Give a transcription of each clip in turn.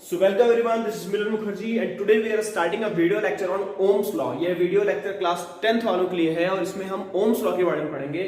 So welcome everyone, this is Milan Mukherjee and today we are starting a video lecture on Ohm's law। यह video lecture class 10th वालों के लिए है और इसमें हम Ohm's law के बारे में पढ़ेंगे।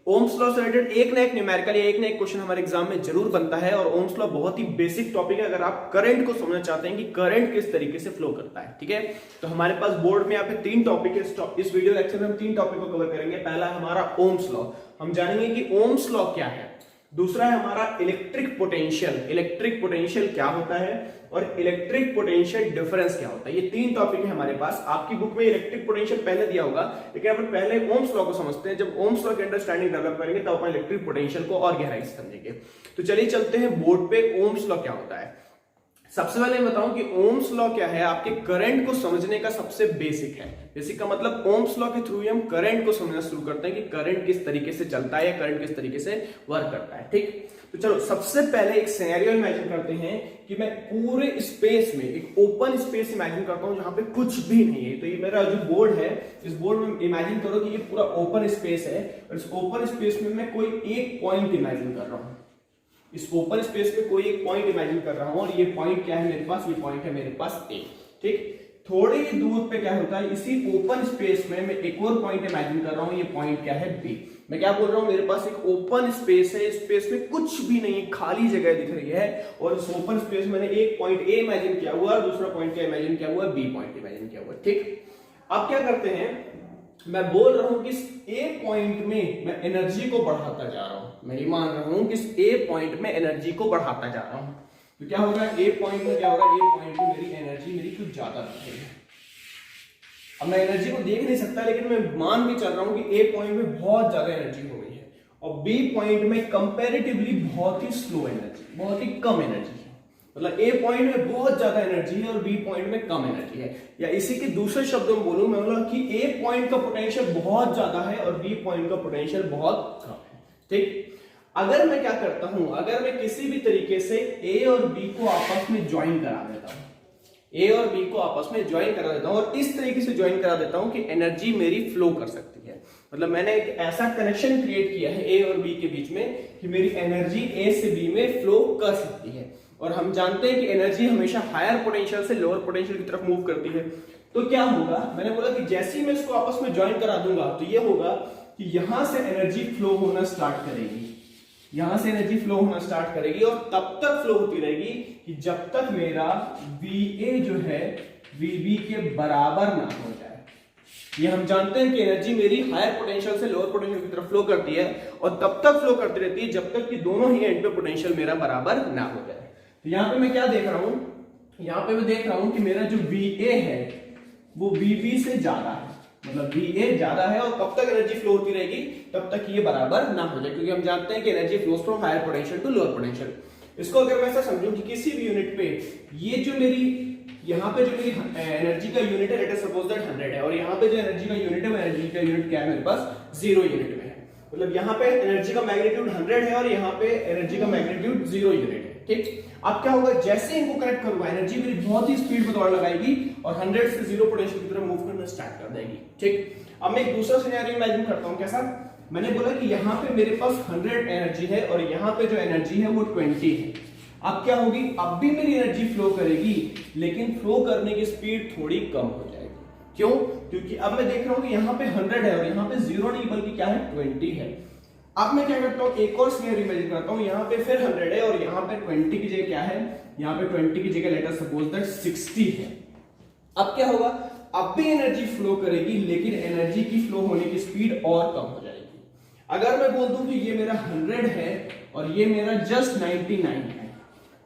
Ohm's law से रिलेटेड एक ना एक न्यूमेरिकल या एक ना एक क्वेश्चन हमारे एग्जाम में जरूर बनता है और Ohm's law बहुत ही बेसिक टॉपिक है अगर आप करंट को समझना चाहते हैं कि करंट किस तरीके से फ्लो करता है। ठीक है, तो हमारे पास बोर्ड में यहाँ पे 3 टॉपिक है। इस वीडियो लेक्चर में हम 3 टॉपिक को कवर करेंगे। पहला है हमारा Ohm's law, हम जानेंगे कि Ohm's law क्या है। दूसरा है हमारा इलेक्ट्रिक पोटेंशियल क्या होता है और इलेक्ट्रिक पोटेंशियल डिफरेंस क्या होता है। ये 3 टॉपिक है हमारे पास। आपकी बुक में इलेक्ट्रिक पोटेंशियल पहले दिया होगा, लेकिन अपन पहले ओम्स लॉ को समझते हैं। जब ओम्स लॉ की अंडरस्टैंडिंग डेवलप करेंगे तब अपन इलेक्ट्रिक पोटेंशियल को और गहराई से समझेंगे। तो चलिए चलते हैं बोर्ड पे ओम्स लॉ क्या होता है। सबसे पहले मैं बताऊं कि ओम्स लॉ क्या है। आपके करंट को समझने का सबसे बेसिक है। बेसिक का मतलब ओम्स लॉ के थ्रू ही हम करंट को समझना शुरू करते हैं कि करंट किस तरीके से चलता है या करंट किस तरीके से वर्क करता है। ठीक, तो चलो सबसे पहले एक सिनेरियो इमेजिन करते हैं कि मैं पूरे स्पेस में एक ओपन स्पेस इमेजिन करता हूं जहां पे कुछ भी नहीं है। तो ये मेरा जो बोर्ड है, इस बोर्ड में इमेजिन करो कि ये पूरा ओपन स्पेस है और इस ओपन स्पेस में मैं कोई एक पॉइंट इमेजिन कर रहा हूं। इस ओपन स्पेस में कोई एक पॉइंट इमेजिन कर रहा हूं और ये पॉइंट क्या है मेरे पास, ये पॉइंट है मेरे पास ए। ठीक, थोड़ी ही दूर पे क्या होता है, इसी ओपन स्पेस में मैं एक और पॉइंट इमेजिन कर रहा हूं। ये पॉइंट क्या है, बी। मैं क्या बोल रहा हूं, मेरे पास एक ओपन स्पेस है, स्पेस में कुछ भी नहीं है, खाली जगह दिख रही है और इस ओपन स्पेस में मैंने एक पॉइंट ए इमेजिन किया हुआ और दूसरा पॉइंट क्या इमेजिन किया हुआ, बी पॉइंट इमेजिन किया हुआ। ठीक, अब क्या करते हैं, मैं बोल रहा हूं कि इस ए पॉइंट में मैं एनर्जी को बढ़ाता जा रहा हूं। मैं ये मान रहा हूं कि इस ए पॉइंट में एनर्जी को बढ़ाता जा रहा हूं। तो क्या होगा, ए पॉइंट में क्या होगा, ए पॉइंट में मेरी एनर्जी कुछ ज्यादा दिखेगी। अब मैं एनर्जी को देख नहीं सकता, लेकिन मैं मान के चल रहा हूं कि ए पॉइंट में बहुत ज्यादा एनर्जी हो गई है और बी पॉइंट में कंपैरेटिवली बहुत ही स्लो एनर्जी, बहुत ही कम एनर्जी है। मतलब ए पॉइंट में बहुत ज्यादा एनर्जी है और बी पॉइंट में कम एनर्जी है। या इसी के दूसरे शब्दों में बोलूं मैं, बोला कि ए पॉइंट का पोटेंशियल बहुत ज्यादा है और बी पॉइंट का पोटेंशियल बहुत कम है। ठीक, अगर मैं क्या करता हूं, अगर मैं किसी भी तरीके से ए और बी को आपस में ज्वाइन करा देता हूं, ए और बी को आपस में ज्वाइन करा देता हूं और इस तरीके से ज्वाइन करा देता हूं कि एनर्जी मेरी फ्लो कर सकती है। मतलब मैंने एक ऐसा कनेक्शन क्रिएट किया है ए और बी के बीच में कि मेरी एनर्जी ए से बी में फ्लो कर सकती है। और हम जानते हैं कि एनर्जी हमेशा हायर पोटेंशियल से लोअर पोटेंशियल की तरफ मूव करती है। तो क्या होगा, मैंने बोला कि जैसे ही मैं इसको आपस में ज्वाइन करा दूंगा तो ये होगा कि यहां से एनर्जी फ्लो होना स्टार्ट करेगी, यहां से एनर्जी फ्लो होना स्टार्ट करेगी और तब तक फ्लो होती रहेगी कि जब तक मेरा VA जो है VB के बराबर ना हो जाए। ये हम जानते हैं कि एनर्जी मेरी हायर पोटेंशियल से लोअर पोटेंशियल की तरफ फ्लो करती है और तब तक फ्लो करती रहती है जब तक कि दोनों ही एंड पे पोटेंशियल मेरा बराबर ना हो जाए। तो यहां पे मैं क्या देख रहा हूं, यहां पे मैं देख रहा हूं कि मेरा जो VA है वो VB से ज्यादा है। मतलब VA ज्यादा है और कब तक एनर्जी फ्लो होती रहेगी, तब तक ये बराबर ना हो जाए, क्योंकि हम जानते हैं कि energy flows from higher potential to lower potential. इसको अगर मैं ऐसा समझूं कि किसी भी यूनिट पे ये जो मेरी यहाँ पे जो मेरी एनर्जी का यूनिट है, लेट अस सपोज दैट 100 है और यहाँ पे जो एनर्जी का यूनिट है वो एनर्जी का यूनिट क्या है मेरे पास, 0 यूनिट में है। मतलब यहाँ पे एनर्जी का मैग्नीट्यूड 100 है और यहाँ पे एनर्जी का मैग्नीट्यूड 0 यूनिट है। ठीक, अब क्या होगा, जैसे इनको कनेक्ट करूंगा एनर्जी मेरी बहुत ही स्पीड में दौड़ लगाएगी और 100 से 0 पोटेंशियल की तरफ मूव करना स्टार्ट कर देगी। ठीक, अब मैं एक दूसरा सिनेरियो इमेजिन करता हूं। कैसा, मैंने बोला कि यहाँ पे मेरे पास 100 एनर्जी है और यहाँ पे जो एनर्जी है वो 20 है। अब क्या होगी, अब भी मेरी एनर्जी फ्लो करेगी लेकिन फ्लो करने की स्पीड थोड़ी कम हो जाएगी। क्यों, क्योंकि अब मैं देख रहा हूं कि यहाँ पे 100 है और यहाँ पे 0 नहीं बल्कि क्या है, 20 है। अब मैं क्या करता हूँ, एक और सिनेरियो इमेजिन करता हूँ। यहाँ पे फिर 100 है और यहाँ पे 20 की जगह क्या है, यहाँ पे 20 की जगह लेट अस सपोज दैट 60 है। अब क्या होगा, अब भी एनर्जी फ्लो करेगी लेकिन एनर्जी की फ्लो होने की स्पीड और कम हो जाएगी। अगर मैं बोल दूं कि ये मेरा 100 है और ये मेरा जस्ट 99 है,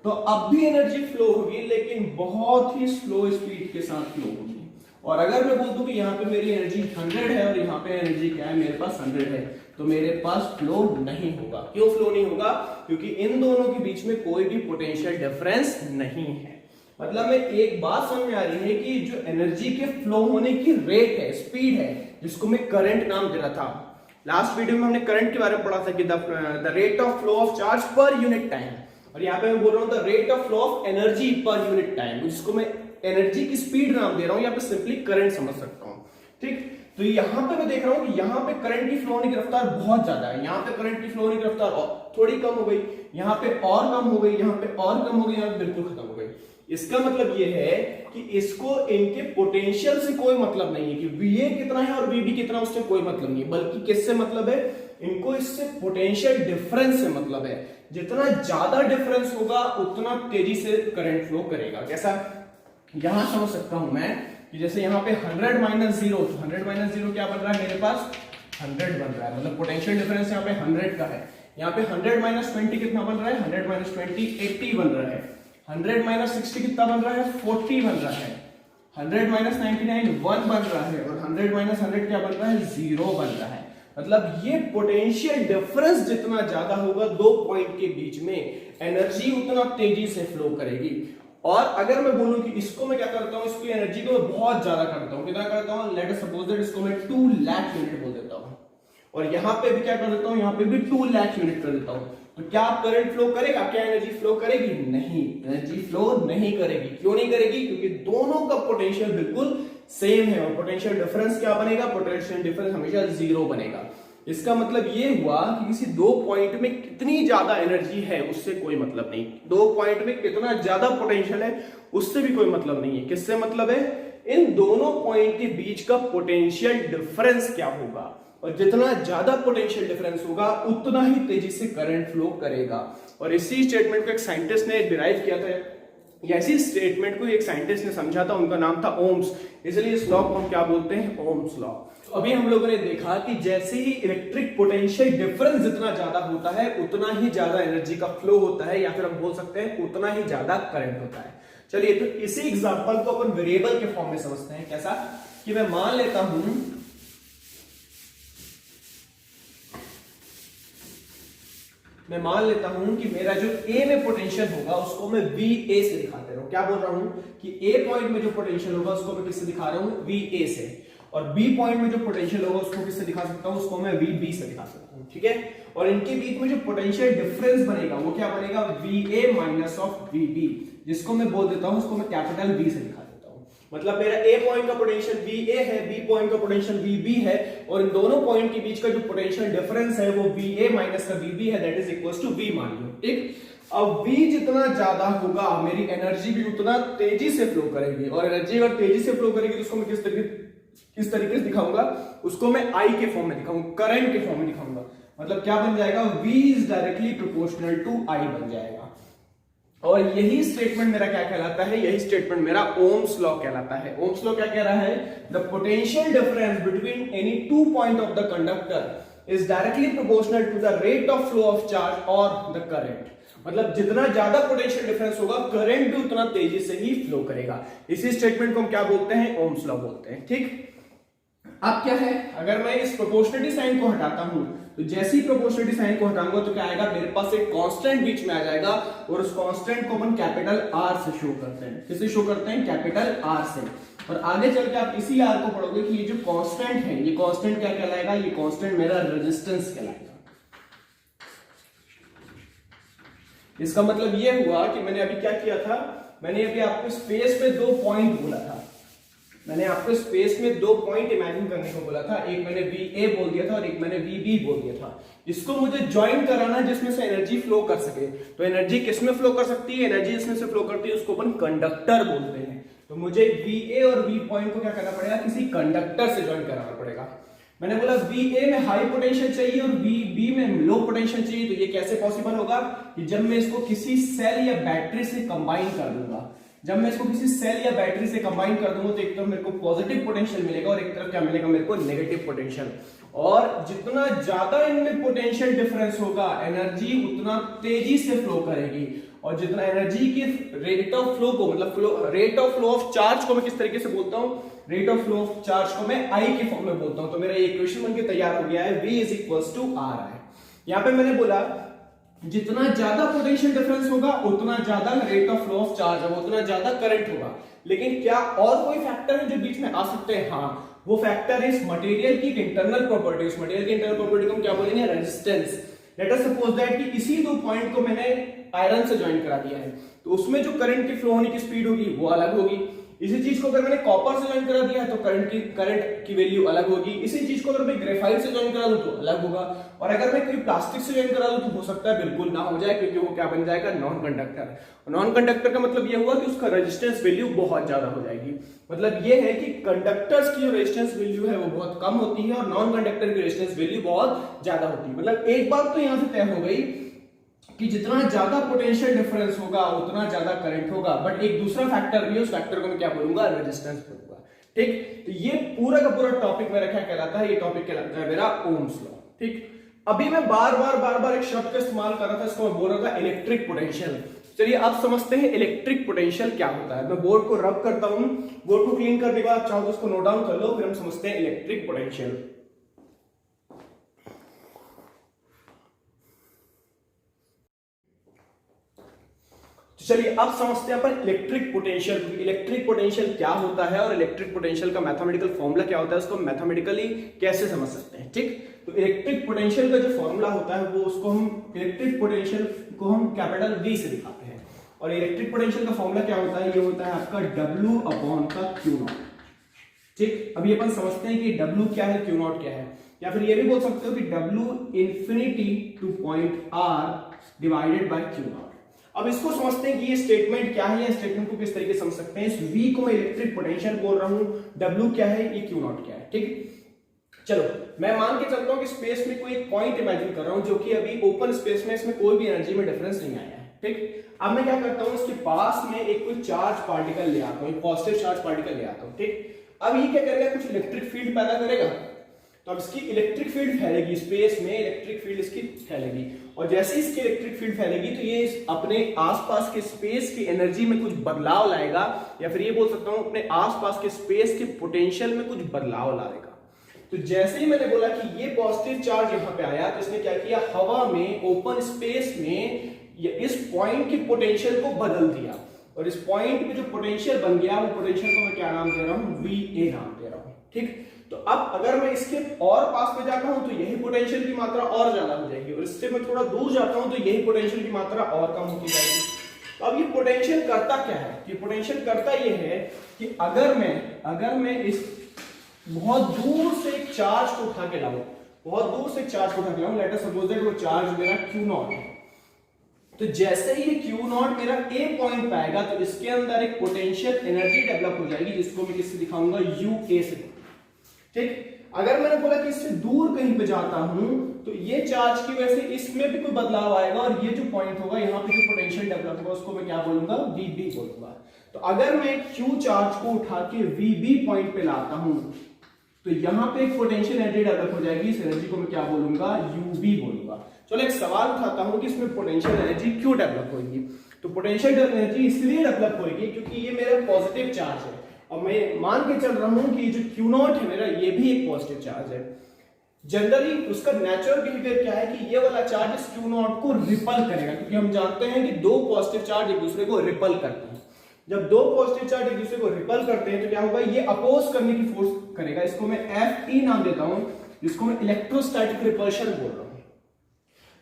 तो अब भी एनर्जी फ्लो होगी लेकिन बहुत ही स्लो स्पीड के साथ फ्लो होगी। और अगर मैं बोल दूं कि यहाँ पे मेरी एनर्जी 100 है और यहाँ पे एनर्जी क्या है, मेरे पास 100 है, तो मेरे पास फ्लो नहीं होगा। क्यों फ्लो नहीं होगा, क्योंकि इन दोनों के बीच में कोई भी पोटेंशियल डिफरेंस नहीं है। मतलब में एक बात समझ में आ रही है कि जो एनर्जी के फ्लो होने की रेट है, स्पीड है, जिसको मैं करंट नाम दे रहा था। लास्ट वीडियो में हमने करंट के बारे में पढ़ा था कि the rate of flow of charge per unit time, और यहाँ पे मैं बोल रहा हूँ the rate of flow of energy per unit time, जिसको मैं एनर्जी की स्पीड नाम दे रहा हूँ, यहाँ पे सिंपली करंट समझ सकता हूँ। ठीक, तो यहाँ पे मैं देख रहा हूँ कि यहाँ पे करंट की फ्लो होने की रफ्तार बहुत ज्यादा है, यहाँ पे करंट की फ्लो होने की रफ्तार थोड़ी कम हो गई, यहाँ पे और कम हो गई, यहाँ पे और कम हो गई, यहाँ पे बिल्कुल खत्म हो गई। इसका मतलब ये है कि इसको इनके पोटेंशियल से कोई मतलब नहीं है कि VA कितना है और VB कितना, उससे कोई मतलब नहीं है, बल्कि किससे मतलब है, इनको इससे पोटेंशियल डिफरेंस से मतलब है। जितना ज्यादा डिफरेंस होगा उतना तेजी से करंट फ्लो करेगा। कैसा, यहां समझ सकता हूं मैं कि जैसे यहाँ पे 100 माइनस 0, तो 100 माइनस 0 क्या बन रहा है मेरे पास, 100 बन रहा है, मतलब पोटेंशियल डिफरेंस यहाँ पे 100 का है। यहाँ पे 100 माइनस 20 कितना बन रहा है, 100 माइनस 20 80 बन रहा है। 100 माइनस 60 कितना बन रहा है, 40 बन रहा है। 100 माइनस 99 1 बन रहा है, और 100 माइनस 100 क्या बन रहा है, 0 बन रहा है। मतलब ये पोटेंशियल डिफरेंस जितना ज्यादा होगा दो पॉइंट के बीच में, एनर्जी उतना तेजी से फ्लो करेगी। और अगर मैं बोलूं कि इसको मैं क्या करता हूं, इसकी एनर्जी को मैं बहुत ज्यादा करता हूं, कितना करता हूं, लेट अस सपोज दैट इसको मैं 2 लाख यूनिट बोल देता हूं, और यहां पे भी क्या कर देता हूं, यहां पे भी 2 लाख यूनिट कर देता हूं, तो क्या करंट फ्लो करेगा, क्या एनर्जी फ्लो करेगी, नहीं, एनर्जी फ्लो नहीं करेगी। क्यों नहीं करेगी, क्योंकि दोनों का पोटेंशियल बिल्कुल सेम है, और पोटेंशियल डिफरेंस क्या बनेगा, पोटेंशियल डिफरेंस हमेशा 0 बनेगा। इसका मतलब ये हुआ कि किसी दो पॉइंट में कितनी ज्यादा एनर्जी है उससे कोई मतलब नहीं, दो पॉइंट में कितना ज्यादा पोटेंशियल है उससे भी कोई मतलब नहीं है। किससे मतलब है, इन दोनों पॉइंट के बीच का पोटेंशियल डिफरेंस क्या होगा, और जितना ज्यादा पोटेंशियल डिफरेंस होगा उतना ही तेजी से करंट फ्लो करेगा। और इसी स्टेटमेंट को एक साइंटिस्ट ने डिराइव किया था, या इसी स्टेटमेंट को एक साइंटिस्ट ने समझा था, उनका नाम था ओम्स, इसलिए इस लॉ को हम क्या बोलते हैं, ओम्स लॉ। अभी हम लोगों ने देखा कि जैसे ही इलेक्ट्रिक पोटेंशियल डिफरेंस जितना ज्यादा होता है उतना ही ज्यादा एनर्जी का फ्लो होता है, या फिर हम बोल सकते हैं उतना ही ज्यादा करंट होता है। चलिए, तो इसी एग्जांपल को अपन वेरिएबल के फॉर्म में समझते हैं। कैसा, कि मैं मान लेता हूं कि मेरा जो A में पोटेंशियल होगा उसको मैं VA से दिखाते रहा हूं। क्या बोल रहा हूं कि A पॉइंट में जो पोटेंशियल होगा उसको मैं किससे दिखा रहा हूं, VA से, और B पॉइंट में जो पोटेंशियल होगा उसको किससे दिखा सकता हूं, उसको मैं VB से दिखा सकता हूं। ठीक है, और इनके बीच में जो पोटेंशियल डिफरेंस बनेगा वो क्या बनेगा, VA माइनस ऑफ VB, जिसको मैं बोल देता हूं, उसको मैं कैपिटल B से दिखा देता हूं। मतलब मेरा A पॉइंट का पोटेंशियल VA है, B पॉइंट का पोटेंशियल VB है, और इन दोनों पॉइंट के बीच का जो पोटेंशियल डिफरेंस है वो VA माइनस का VB है, that is equals to V मान लो। ठीक, अब V जितना ज्यादा होगा मेरी एनर्जी भी उतना तेजी से फ्लो करेगी, और एनर्जी अगर तेजी से फ्लो करेगी तो उसको मैं किस तरीके से दिखाऊंगा, उसको मैं I के फॉर्म में दिखाऊंगा, करंट के फॉर्म में दिखाऊंगा। मतलब क्या बन जाएगा, V is directly proportional to I बन जाएगा। और यही स्टेटमेंट मेरा क्या कहलाता है, यही स्टेटमेंट मेरा ओम्स लॉ कहलाता है। ओम्स लॉ क्या कह रहा है, the potential difference between any two point of the conductor is directly proportional to the rate of flow of charge और द करंट। मतलब जितना ज्यादा पोटेंशियल डिफरेंस होगा करंट भी उतना तेजी से ही फ्लो करेगा। इसी स्टेटमेंट को हम क्या बोलते हैं, ओम्स लॉ बोलते हैं। ठीक, अब क्या है, अगर मैं इस प्रोपोर्शनलिटी साइन को हटाता हूं, तो जैसे ही प्रोपोर्शनलिटी साइन को हटाऊंगा तो क्या आएगा, मेरे पास एक कांस्टेंट बीच में आ जाएगा, और उस कांस्टेंट को हम कैपिटल R से शो करते हैं। किससे शो करते हैं, कैपिटल R से। और आगे चल के आप इसी R को पढ़ोगे कि ये जो कांस्टेंट है, ये कांस्टेंट क्या कहलाएगा, ये कांस्टेंट मेरा रेजिस्टेंस कहलाएगा। इसका मतलब ये हुआ कि मैंने अभी क्या किया था, मैंने अभी आपको स्पेस में दो पॉइंट बोला था, मैंने आपको स्पेस में दो पॉइंट इमेजिन करने को बोला था, एक मैंने VA बोल दिया था और एक मैंने VB बोल दिया था। इसको मुझे ज्वाइन कराना जिसमें से एनर्जी फ्लो कर सके। तो एनर्जी किसमें फ्लो कर सकती है, एनर्जी इसमें से फ्लो करती है, उसको अपन कंडक्टर बोलते हैं। तो मुझे VA और V पॉइंट को क्या करना पड़ेगा, किसी कंडक्टर से ज्वाइन कराना पड़ेगा। मैंने बोला VA में हाई पोटेंशियल चाहिए और VB में लो पोटेंशियल चाहिए, तो ये कैसे पॉसिबल होगा, कि जब मैं इसको किसी सेल या बैटरी से कंबाइन कर दूंगा। जब मैं इसको किसी सेल या बैटरी से कंबाइन कर दूंगा तो एक तरफ मेरे को पॉजिटिव पोटेंशियल मिलेगा और एक तरफ क्या मिलेगा, मेरे को नेगेटिव पोटेंशियल। और जितना ज्यादा इनमें पोटेंशियल डिफरेंस होगा एनर्जी उतना तेजी से फ्लो करेगी, और जितना एनर्जी की रेट ऑफ फ्लो को, मतलब rate of flow of charge को मैं किस तरीके से बोलता हूं, rate of flow of charge को मैं I के फॉर्म में बोलता हूं। तो मेरा इक्वेशन बनके तैयार हो गया है, V is equals to R है। यहां पे मैंने बोला जितना ज्यादा पोटेंशियल डिफरेंस होगा उतना ज्यादा rate of flow of charge होगा, उतना ज्यादा करंट होगा। लेकिन क्या और कोई फैक्टर है जो बीच में आ सकते हैं, हाँ, वो फैक्टर है इस मटेरियल की इंटरनल प्रॉपर्टी। उस मटेरियल की इंटरनल प्रॉपर्टी को हम क्या बोलेंगे, resistance. Let us suppose that कि इसी दो पॉइंट को मैंने आयरन से ज्वाइन करा दिया है, तो उसमें जो करंट की फ्लो होने की स्पीड होगी वो अलग होगी। इसी चीज को अगर मैंने कॉपर से ज्वाइन करा दिया है तो करंट की वैल्यू अलग होगी। इसी चीज को अगर मैं ग्रेफाइट से ज्वाइन करा दूं तो अलग होगा, और अगर मैं कोई प्लास्टिक से ज्वाइन करा दूं तो हो सकता है बिल्कुल ना हो जाए, क्योंकि वो क्या बन जाएगा, नॉन कंडक्टर। नॉन कंडक्टर का मतलब ये हुआ कि उसका रेजिस्टेंस वैल्यू बहुत ज्यादा हो जाएगी। मतलब ये है कि कंडक्टर्स की जो रेजिस्टेंस वैल्यू है वो बहुत कम होती है और नॉन कंडक्टर की रेजिस्टेंस वैल्यू बहुत ज्यादा होती है। मतलब एक बात तो यहां से तय हो गई कि जितना ज्यादा पोटेंशियल डिफरेंस होगा उतना ज्यादा करंट होगा, बट एक दूसरा फैक्टर भी है, उस फैक्टर को मैं क्या बोलूंगा, रेजिस्टेंस बोलूंगा। ठीक, तो ये पूरा का पूरा टॉपिक मेरा क्या कहलाता है, ये टॉपिक कहलाता है मेरा ओम्स लॉ। ठीक, अभी मैं बार बार एक शब्द का इस्तेमाल कर रहा था, इसको मैं बोल रहा था इलेक्ट्रिक पोटेंशियल। चलिए अब समझते हैं इलेक्ट्रिक पोटेंशियल क्या होता है। मैं बोर्ड को रब करता हूं, बोर्ड को क्लीन करने के बाद चाहो तो उसको नोट डाउन कर लो, फिर हम समझते हैं इलेक्ट्रिक पोटेंशियल। चलिए अब समझते हैं अपन इलेक्ट्रिक पोटेंशियल। इलेक्ट्रिक पोटेंशियल क्या होता है और इलेक्ट्रिक पोटेंशियल का मैथमेटिकल फॉर्मूला क्या होता है, उसको मैथमेटिकली कैसे समझ सकते हैं। ठीक, तो इलेक्ट्रिक पोटेंशियल का जो फॉर्मूला होता है वो उसको हम इलेक्ट्रिक पोटेंशियल को हम कैपिटल V से दिखाते हैं, और इलेक्ट्रिक पोटेंशियल का फॉर्मूला क्या होता है, ये होता है आपका W अपॉन का Q0। ठीक, अभी अपन समझते हैं कि W क्या है, Q0 क्या है, या फिर ये भी बोल सकते हो कि W infinity two point R divided by Q0। अब इसको समझते हैं कि ये स्टेटमेंट क्या है, स्टेटमेंट को किस तरीके से समझ सकते हैं। इस V को मैं इलेक्ट्रिक पोटेंशियल बोल रहा हूं, W क्या है, ये Q0 क्या है। ठीक, चलो मैं मान के चलता हूं कि स्पेस में कोई एक पॉइंट इमेजिन कर रहा हूं जो कि अभी ओपन स्पेस में, इसमें कोई भी एनर्जी में डिफरेंस नहीं आया है। ठीक, अब मैं क्या करता हूं, इसके पास में एक कोई चार्ज पार्टिकल ले आता हूं, पॉजिटिव चार्ज पार्टिकल ले आता हूं। ठीक, अब ये क्या करेगा, कुछ इलेक्ट्रिक फील्ड पैदा करेगा, तो अब इसकी इलेक्ट्रिक फील्ड फैलेगी, स्पेस में इलेक्ट्रिक फील्ड इसकी फैलेगी, और जैसे इसकी इलेक्ट्रिक फील्ड फैलेगी तो ये अपने आसपास के स्पेस की एनर्जी में कुछ बदलाव लाएगा, या फिर ये बोल सकता हूं अपने आसपास के स्पेस के पोटेंशियल में कुछ बदलाव लाएगा। तो जैसे ही मैंने बोला कि ये पॉजिटिव चार्ज यहां पे आया, तो इसने क्या किया, हवा में, ओपन स्पेस में इस पॉइंट की पोटेंशियल को बदल दिया, और इस पॉइंट पे जो पोटेंशियल बन गया वो पोटेंशियल को मैं क्या नाम दे रहा हूं, VA नाम दे रहा हूं। ठीक, तो अब अगर मैं इसके और पास में जाता हूं तो यही पोटेंशियल की मात्रा और ज्यादा हो जाएगी, और इससे मैं थोड़ा दूर जाता हूं तो यही पोटेंशियल की मात्रा और कम होती जाएगी। तो अब ये पोटेंशियल करता क्या है, ये पोटेंशियल करता ये है कि अगर मैं इस बहुत दूर से एक चार्ज को उठा के लाऊं, बहुत दूर से एक चार्ज को उठा के लाऊं, लेट अस सपोज दैट वो चार्ज मेरा Q0 है, तो जैसे ही ये Q0 मेरा A पॉइंट पे आएगा तो इसके अंदर एक पोटेंशियल एनर्जी डेवलप हो जाएगी, जिसको मैं किससे दिखाऊंगा, UA से। ठीक, अगर मैंने बोला कि इससे दूर कहीं पे जाता हूं तो ये चार्ज की वजह से इसमें भी कोई बदलाव आएगा, और ये जो पॉइंट होगा यहाँ पे जो पोटेंशियल डेवलप होगा उसको मैं क्या बोलूंगा, VB बोलूंगा। तो अगर मैं Q चार्ज को उठा के VB पॉइंट पे लाता हूं तो यहाँ पे एक पोटेंशियल एनर्जी डेवलप हो जाएगी, इस एनर्जी को मैं क्या बोलूंगा, UB बोलूंगा। चलो एक सवाल उठाता हूं कि इसमें पोटेंशियल एनर्जी क्यों डेवलप होगी। तो पोटेंशियल एनर्जी इसलिए डेवलप होगी क्योंकि ये मेरा पॉजिटिव चार्ज है, और मैं मान के चल रहा हूं कि जो Q0 है मेरा, ये भी एक पॉजिटिव चार्ज है। जनरली उसका नेचुरल बिहेवियर क्या है कि ये वाला चार्ज इस Q0 को रिपल करेगा, क्योंकि हम जानते हैं कि दो पॉजिटिव चार्ज एक दूसरे को रिपल करते हैं। जब दो पॉजिटिव चार्ज एक दूसरे को रिपल करते हैं तो क्या होगा, ये अपोज करने की फोर्स करेगा, इसको मैं Fe नाम देता हूं, जिसको मैं इलेक्ट्रोस्टैटिक रिपल्शन बोल रहा हूं।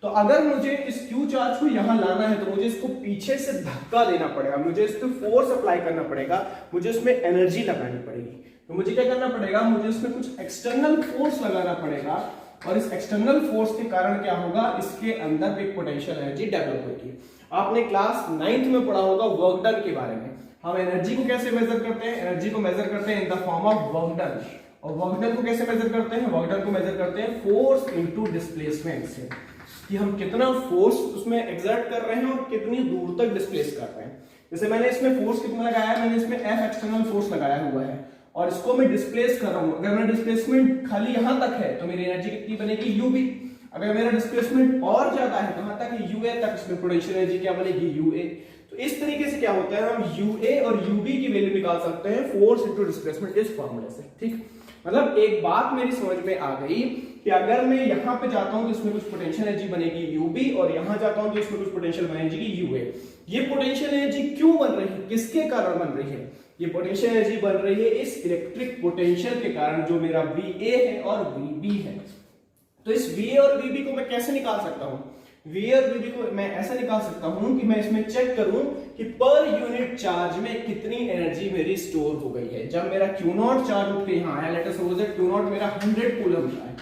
तो अगर मुझे इस Q चार्ज को यहां लाना है तो मुझे इसको पीछे से धक्का देना पड़ेगा, मुझे इस पे फोर्स अप्लाई करना पड़ेगा, मुझे इसमें एनर्जी लगानी पड़ेगी। तो मुझे क्या करना पड़ेगा, मुझे इसमें कुछ एक्सटर्नल फोर्स लगाना पड़ेगा, और इस एक्सटर्नल फोर्स के कारण क्या होगा, इसके अंदर एक पोटेंशियल एनर्जी डेवलप होगी। आपने क्लास 9th में पढ़ा होगा वर्क डन के बारे में। हम एनर्जी को कैसे मेजर करते हैं, एनर्जी को मेजर करते हैं in the form of work done, और वर्क डन को कैसे मेजर करते हैं, वर्क डन को मेजर करते हैं फोर्स इनटू डिस्प्लेसमेंट से, कि हम कितना फोर्स उसमें एक्सर्ट कर रहे हैं और कितनी दूर तक डिस्प्लेस कर रहे हैं। जैसे मैंने इसमें फोर्स कितना लगाया है, मैंने इसमें F एक्सटर्नल फोर्स लगाया हुआ है, और इसको मैं डिस्प्लेस कर रहा हूं। अगर मेरा डिस्प्लेसमेंट खाली यहां तक है तो मेरी एनर्जी कितनी बनेगी, UB। अगर मेरा डिस्प्लेसमेंट और ज्यादा है, कहां तक है, UA तक, इसमें पोटेंशियल एनर्जी क्या बनेगी, UA। तो इस तरीके से क्या होता है, हम UA और UB की वैल्यू निकाल सकते हैं फोर्स इनटू डिस्प्लेसमेंट इस फॉर्मूले से। ठीक, मतलब एक बात मेरी समझ में आ गई कि अगर मैं यहां पे जाता हूं तो इसमें कुछ पोटेंशियल एनर्जी बनेगी UB, और यहां जाता हूं तो इसमें कुछ पोटेंशियल एनर्जी UA। ये पोटेंशियल एनर्जी क्यों बन रही है, किसके कारण बन रही है, ये पोटेंशियल एनर्जी बन रही है इस इलेक्ट्रिक पोटेंशियल के कारण, जो मेरा VA है और VB है। तो इस VA और VB को मैं कैसे निकाल सकता हूं, वीयर वीडी को मैं ऐसा निकाल सकता हूं कि मैं इसमें चेक करूं कि पर यूनिट चार्ज में कितनी एनर्जी मेरी स्टोर हो गई है। जब मेरा क्यू नॉट चार्ज उठ के यहाँ आया, let us suppose that Q not मेरा 100 कूलम का है,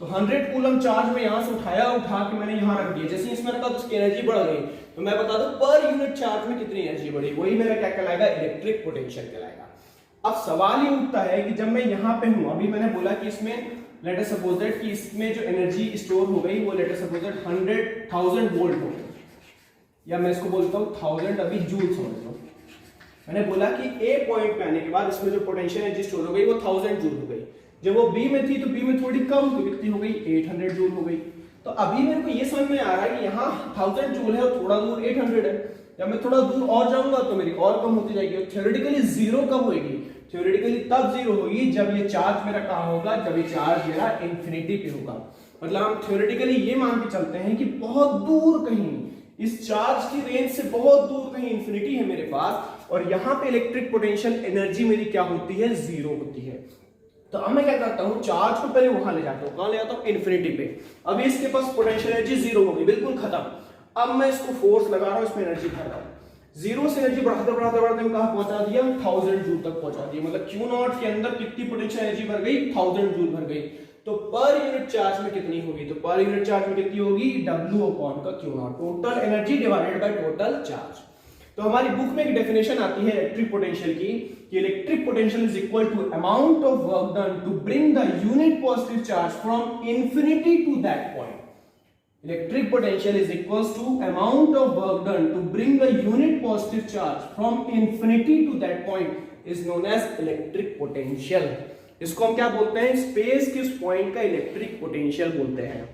तो 100 कूलम चार्ज में यहां से उठा के मैंने यहां रख दिया, जैसे ही इसमें रखा तो उसकी एनर्जी बढ़ गई, तो मैं बता दूं पर यूनिट चार्ज में कितनी एनर्जी बढ़ी, वही मेरा क्या कहलाएगा, इलेक्ट्रिक पोटेंशियल कहलाएगा। अब सवाल ये उठता है कि जब मैं यहाँ पे हूं, अभी मैंने बोला कि इसमें लेट अस सपोज दैट कि इसमें जो एनर्जी स्टोर हो गई वो let us suppose that 100,000 volt हो गई, या मैं इसको बोलता हूँ 1000 अभी जूल समझ लो। मैंने बोला कि ए पॉइंट पे आने के बाद इसमें जो पोटेंशियल एनर्जी स्टोर हो गई वो 1000 जूल हो गई। जब वो बी में थी तो बी में थोड़ी कम, तो कितनी हो गई, 800 जूल हो गई। तो अभी मेरे को ये समझ में आ रहा है कि यहाँ 1000 जूल है और थोड़ा दूर 800 है। जब मैं थोड़ा दूर और जाऊंगा तो मेरी और कम होती जाएगी। थ्योरेटिकली जीरो कब होगी, थ्योरेटिकली तब जीरो होगी जब ये चार्ज मेरा कहाँ होगा, जब ये चार्ज मेरा इंफिनिटी पे होगा। मतलब हम थ्योरेटिकली ये मान के चलते हैं कि बहुत दूर कहीं इस चार्ज की रेंज से बहुत दूर कहीं इंफिनिटी है मेरे पास, और यहाँ पे इलेक्ट्रिक पोटेंशियल एनर्जी मेरी क्या होती है, जीरो होती है। तो अब मैं क्या करता हूँ, चार्ज को पहले वहां ले जाता हूँ, कहां ले जाता हूँ, इन्फिनिटी पे। अभी इसके पास पोटेंशियल एनर्जी जीरो हो गई, बिल्कुल खत्म। अब मैं इसको फोर्स लगा रहा हूँ, इसमें एनर्जी भर रहा हूँ, जीरो से एनर्जी बढ़ाते बढ़ाते बढ़ाते कहां पहुंचा दिया, 1000 जूल तक पहुंचा दिया। मतलब क्यू नॉट के अंदर कितनी पोटेंशियल एनर्जी भर गई, 1000 जूल भर गई। तो पर यूनिट चार्ज में कितनी होगी, तो पर यूनिट चार्ज में कितनी होगी, W अपॉन का Q not, total energy divided by total charge. तो हमारी बुक में एक डेफिनेशन आती है इलेक्ट्रिक पोटेंशियल की, कि electric potential is equal to amount of work done to bring the unit positive charge from infinity to that point. Electric potential is equals to amount of work done to bring the unit positive charge from infinity to that point is known as electric potential। इसको हम क्या बोलते हैं, space के उस point का electric potential बोलते हैं।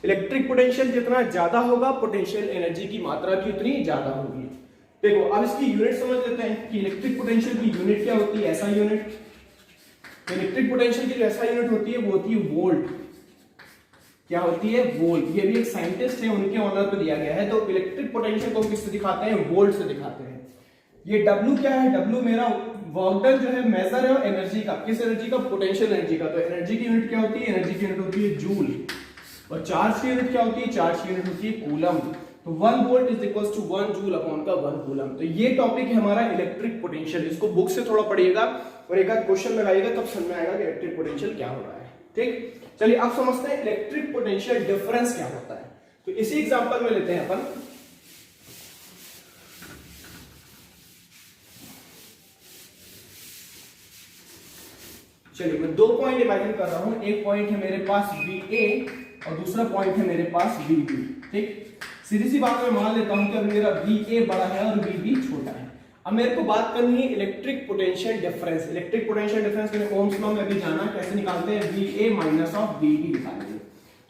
इलेक्ट्रिक पोटेंशियल जितना ज्यादा होगा, पोटेंशियल एनर्जी की मात्रा भी उतनी ज्यादा होगी। देखो अब इसकी यूनिट समझ लेते हैं कि इलेक्ट्रिक पोटेंशियल की यूनिट क्या होती है, ऐसा यूनिट। इलेक्ट्रिक पोटेंशियल की जो ऐसा यूनिट होती है वो होती है वोल्ट। क्या होती है, वोल्ट। ये भी एक साइंटिस्ट है, उनके ऑनर पे दिया गया है। तो इलेक्ट्रिक पोटेंशियल को किससे दिखाते हैं, वोल्ट से दिखाते हैं। ये W क्या है, W मेरा वर्क डन जो है मेजर है एनर्जी का, किस एनर्जी का, पोटेंशियल एनर्जी का। तो एनर्जी की यूनिट क्या होती है, एनर्जी की यूनिट होती है जूल। और चार्ज की यूनिट क्या होती है, चार्ज की यूनिट होती है कूलम। तो 1 volt is equals to 1 joule upon का 1 कूलम। तो ये टॉपिक है हमारा इलेक्ट्रिक पोटेंशियल। इसको बुक से थोड़ा पढ़िएगा और एक आध क्वेश्चन लगाइएगा, तब समझ में आएगा कि इलेक्ट्रिक पोटेंशियल क्या हो रहा है। ठीक, चलिए अब समझते हैं इलेक्ट्रिक पोटेंशियल डिफरेंस क्या होता है। तो इसी एग्जांपल में लेते हैं अपन। चलिए मैं दो पॉइंट इमेजिन कर रहा हूं, एक पॉइंट है मेरे पास VA और दूसरा पॉइंट है मेरे पास VB। ठीक, सीधी सी बात मैं मान लेता हूं कि अब मेरा VA बड़ा है और VB छोटा है। अब मेरे को बात करनी है electric potential difference. Electric potential difference मैंने ओम्स लॉ में अभी जाना, कैसे निकालते हैं, VA माइनस ऑफ VB निकालेंगे।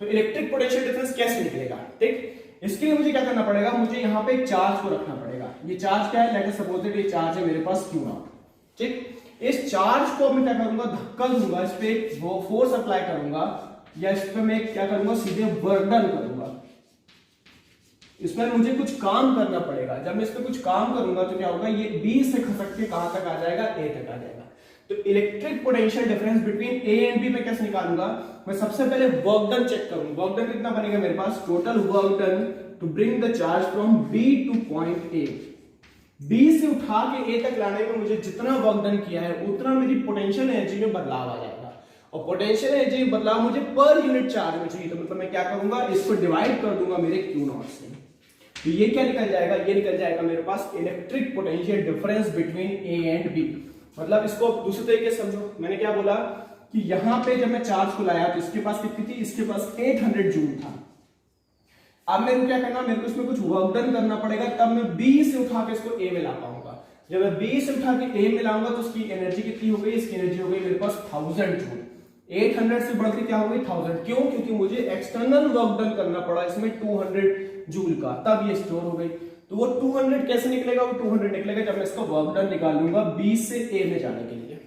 तो इलेक्ट्रिक पोटेंशियल डिफरेंस कैसे निकलेगा, ठीक, इसके लिए मुझे क्या करना पड़ेगा, मुझे यहाँ पे एक चार्ज को रखना पड़ेगा। ये चार्ज क्या है, लेट अस सपोज दैट ये चार्ज है मेरे पास Q नॉट। ठीक, इस चार्ज को मैं क्या करूंगा, धक्का दूंगा, इस पे वो फोर्स अप्लाई करूंगा, या इस पे मैं क्या करूंगा, सीधे वर्क डन करूंगा। इसमें मुझे कुछ काम करना पड़ेगा। जब मैं इस पे कुछ काम करूंगा तो क्या होगा, ये B से खसक के कहां तक आ जाएगा, A तक आ जाएगा। तो electric potential difference between A and B में कैसे निकालूंगा, मैं सबसे पहले वर्क डन चेक करूंगा। वर्क डन कितना बनेगा मेरे पास, total work done to bring the charge from B to point A। B से उठा के A तक लाने में मुझे जितना वर्क डन किया है उतना मेरी पोटेंशियल एनर्जी में बदलाव आ जाएगा। और पोटेंशियल एनर्जी में बदलाव मुझे पर यूनिट चार्ज में चाहिए, तो मतलब मैं क्या करूंगा, इसको डिवाइड कर दूंगा मेरे Q नॉट से। तो ये क्या निकल जाएगा, ये निकल जाएगा मेरे पास electric potential difference between A and B। मतलब इसको दूसरे तरीके से समझो, मैंने क्या बोला कि यहाँ पे जब मैं चार्ज को लाया तो इसके पास कितनी थी, इसके पास 800 जूल था। अब मेरे को क्या करना, मेरे को इसमें कुछ वर्क डन करना पड़ेगा, तब मैं B से उठा के इसको A में ला पाऊंगा। जब मैं B से उठा के A में लाऊंगा तो उसकी एनर्जी कितनी हो गई, इसकी एनर्जी हो गई मेरे पास 1000 जूल। 800 से बढ़ के क्या हो गई 1000, क्यों, क्योंकि मुझे एक्सटर्नल वर्क डन करना पड़ा इसमें 200 जूल का, तब ये स्टोर हो गई। तो वो 200 कैसे निकलेगा, वो 200 निकलेगा जब मैं इसका वर्क डन निकालूंगा B से A में जाने के लिए।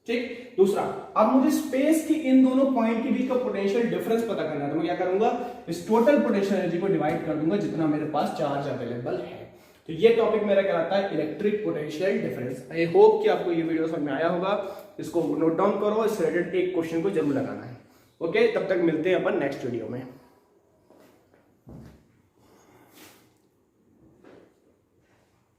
ठीक, दूसरा, अब मुझे स्पेस की इन दोनों पॉइंट के बीच का पोटेंशियल डिफरेंस पता करना है। तो मैं क्या करूंगा, इस टोटल पोटेंशियल एनर्जी को डिवाइड कर दूंगा जितना मेरे पास चार्ज अवेलेबल है। तो ये टॉपिक मेरा कहलाता है electric potential difference. I hope कि आपको ये वीडियो समझ में आया होगा। इसको नोट डाउन करो, इस रिलेटेड एक क्वेश्चन को जरूर लगाना है। ओके, तब तक मिलते हैं अपन नेक्स्ट वीडियो में।